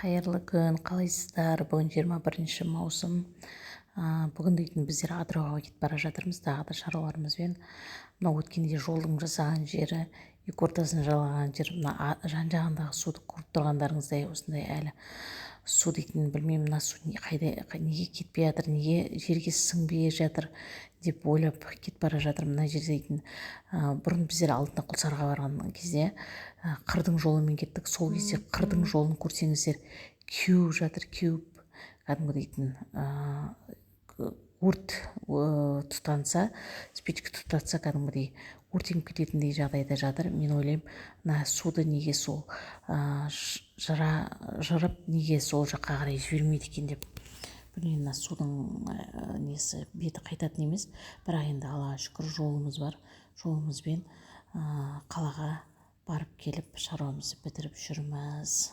Қайырлы күн, қалайсыздар? Бүгін 21 маусым. Бүгін дейтін біздер Атырауға кетіп бара жатырмыз, тағы да шаруаларымызбен. Мынау өткенде жолдың жасаған жері, екі ортасын жалаған жер, мына жан-жағындағы суды көріп тұрғандарыңыздай осындай әлі су дейтін білмеймін, мына су неге кетпей жатыр, неге жерге сіңбей жатыр деп ойлап кетіп бара жатырмын. Мына жер дейтін бұрын біздер Алтын Құлсарыға барған кезде қырдың жолымен кеттік. Сол кезде қырдың жолын көрсеңіздер кеуіп жатыр, кеуіп кәдімгі дейтін өрт тұтанса, спичка тұтатса кәдімгідей өртеніп кететіндей жағдайда жатыр. Мен ойлаймын, мына суды неге сол жырып, неге сол жаққа қарай жібермейді екен деп. Білмеймін, мына судың несі беті қайтатын емес, бірақ енді Аллаға шүкір жолымыз бар. Жолымызбен қалаға барып келіп шаруамызды бітіріп жүрміз.